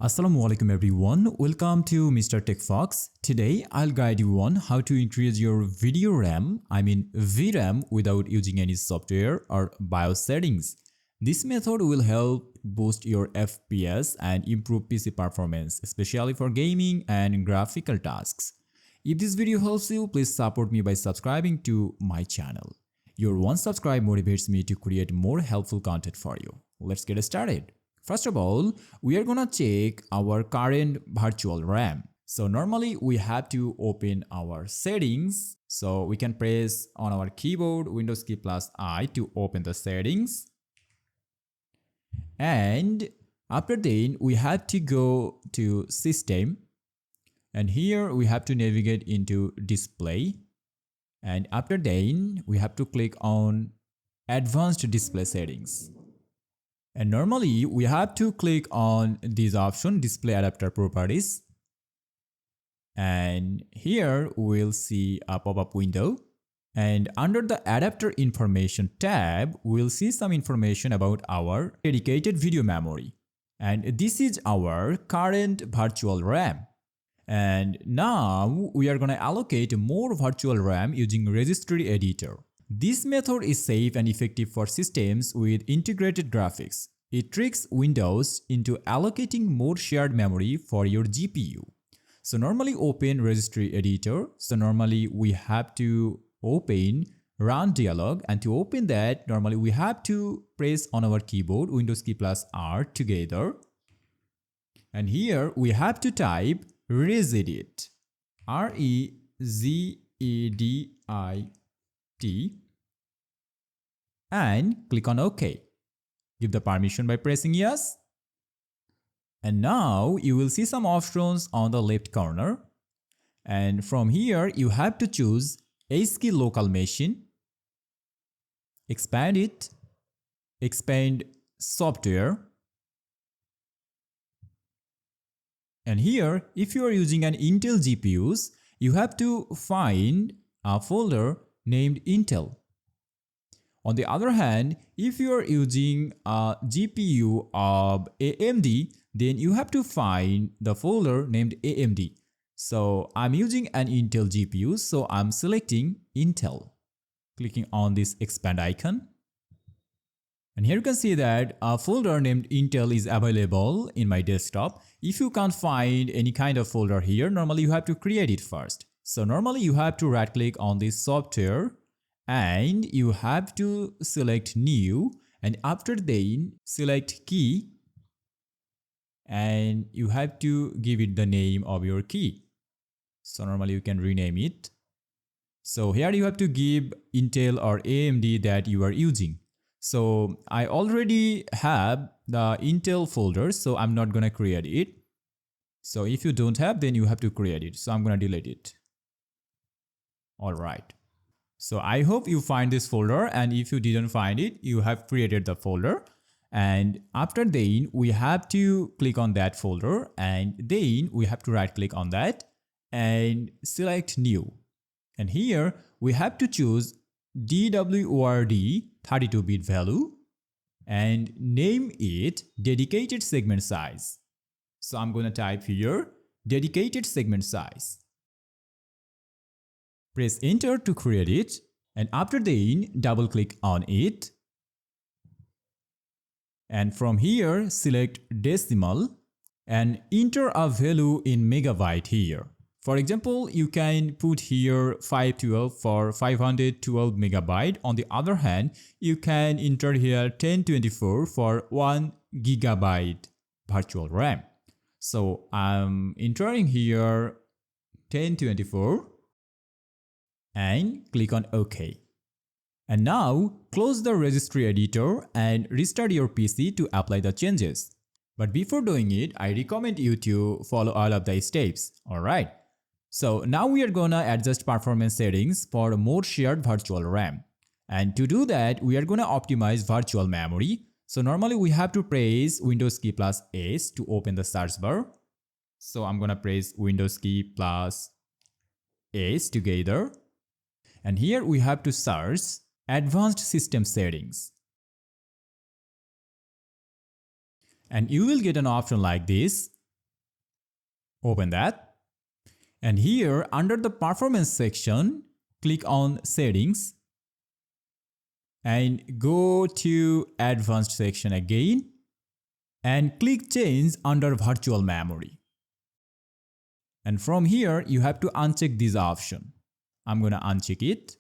Assalamualaikum everyone, welcome to Mr. TECHFOX. Today I'll guide you on how to increase your video RAM, VRAM without using any software or BIOS settings. This method will help boost your FPS and improve PC performance, especially for gaming and graphical tasks. If this video helps you, please support me by subscribing to my channel. Your one subscribe motivates me to create more helpful content for you. Let's get started. First of all, we are gonna check our current virtual RAM. So normally we have to open our settings. So we can press on our keyboard Windows key plus I to open the settings. And after that, we have to go to System. And here we have to navigate into Display. And after that, we have to click on Advanced Display Settings. And normally we have to click on this option, Display Adapter Properties. And here we'll see a pop-up window. And under the Adapter Information tab, we'll see some information about our dedicated video memory. And this is our current virtual RAM. And now we are going to allocate more virtual RAM using Registry Editor. This method is safe and effective for systems with integrated graphics. It tricks Windows into allocating more shared memory for your GPU. So normally open Registry Editor. So normally we have to open Run Dialog, and to open that normally we have to press on our keyboard Windows key plus R together. And here we have to type regedit, R-E-Z-E-D-I-T, and click on OK. Give the permission by pressing yes. And now you will see some options on the left corner. And from here you have to choose ASCII local machine, expand it, expand software. And here, if you are using an Intel GPUs, you have to find a folder named Intel. On the other hand, if you are using a GPU of AMD, then you have to find the folder named AMD. So I'm using an Intel GPU, so I'm selecting Intel. Clicking on this expand icon. And here you can see that a folder named Intel is available in my desktop. If you can't find any kind of folder here, normally you have to create it first. So normally you have to right click on this software and you have to select new, and after that select key and you have to give it the name of your key. So normally you can rename it. So here you have to give Intel or AMD that you are using. So I already have the Intel folder, so I'm not gonna create it. So if you don't have, then you have to create it. So I'm gonna delete it. Alright. So I hope you find this folder, and if you didn't find it, you have created the folder. And after that, we have to click on that folder, and then we have to right click on that and select new. And here we have to choose DWORD 32-bit value and name it dedicated segment size. So I'm going to type here dedicated segment size. Press enter to create it, and after that double click on it. And from here select decimal and enter a value in megabyte here. For example, you can put here 512 for 512 megabyte. On the other hand, you can enter here 1024 for 1 gigabyte virtual RAM. So I'm entering here 1024 and click on OK. And now close the registry editor and restart your PC to apply the changes. But before doing it, I recommend you to follow all of the steps. Alright. So now we are gonna adjust performance settings for more shared virtual RAM. And to do that, we are gonna optimize virtual memory. So normally we have to press Windows key plus S to open the search bar. So I'm gonna press Windows key plus S together. And here we have to search Advanced System Settings. And you will get an option like this. Open that. And here under the performance section, click on settings and go to advanced section again and click change under virtual memory. And from here, you have to uncheck this option. I'm gonna uncheck it.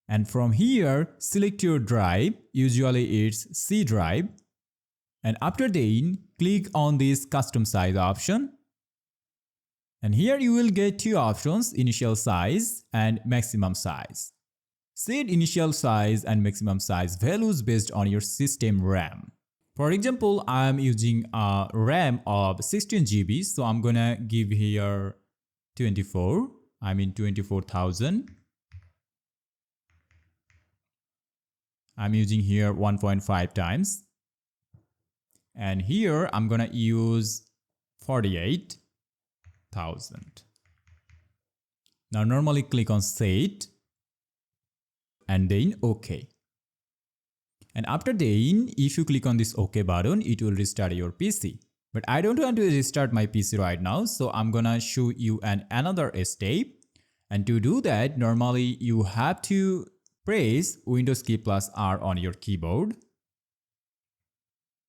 And from here, select your drive, usually it's C drive. And after then, click on this custom size option. And here you will get two options, initial size and maximum size. Set initial size and maximum size values based on your system RAM. For example, I am using a RAM of 16 GB, so I'm gonna give here 24. I mean 24,000. I'm using here 1.5 times. And here I'm gonna use 48,000. Now normally click on set and then OK. And after then, if you click on this OK button, it will restart your PC. But I don't want to restart my PC right now, so I'm gonna show you another step. And to do that, normally you have to press Windows key plus R on your keyboard.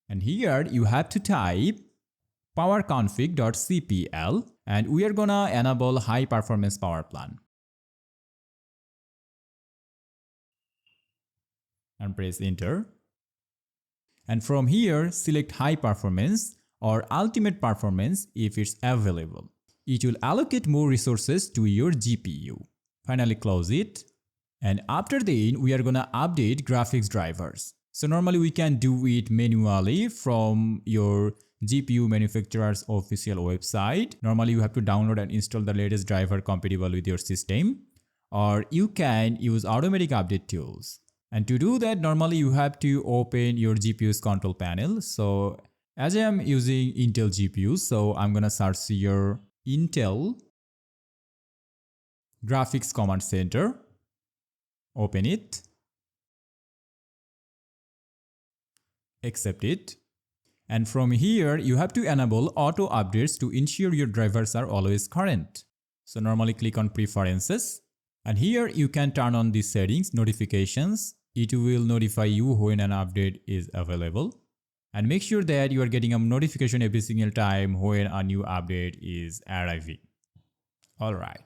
And here you have to type powerconfig.cpl and we are gonna enable high performance power plan. And press enter. And from here, select high performance or ultimate performance if it's available. It will allocate more resources to your GPU. Finally close it. And after then, we are gonna update graphics drivers. So normally we can do it manually from your GPU manufacturer's official website. Normally you have to download and install the latest driver compatible with your system. Or you can use automatic update tools. And to do that, normally you have to open your GPU's control panel. So as I am using Intel GPU, so I'm gonna search here Intel Graphics Command Center. Open it. Accept it. And from here, you have to enable auto updates to ensure your drivers are always current. So normally click on Preferences. And here you can turn on these settings, notifications. It will notify you when an update is available. And make sure that you are getting a notification every single time when a new update is arriving. Alright.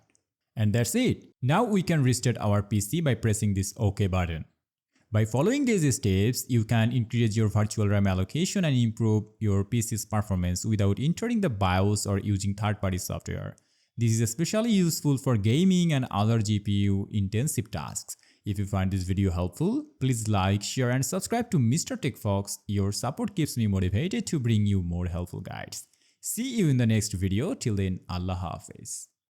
And that's it. Now we can restart our PC by pressing this OK button. By following these steps, you can increase your virtual RAM allocation and improve your PC's performance without entering the BIOS or using third-party software. This is especially useful for gaming and other GPU-intensive tasks. If you find this video helpful, please like, share and subscribe to Mr. TECHFOX. Your support keeps me motivated to bring you more helpful guides. See you in the next video. Till then, Allah Hafiz.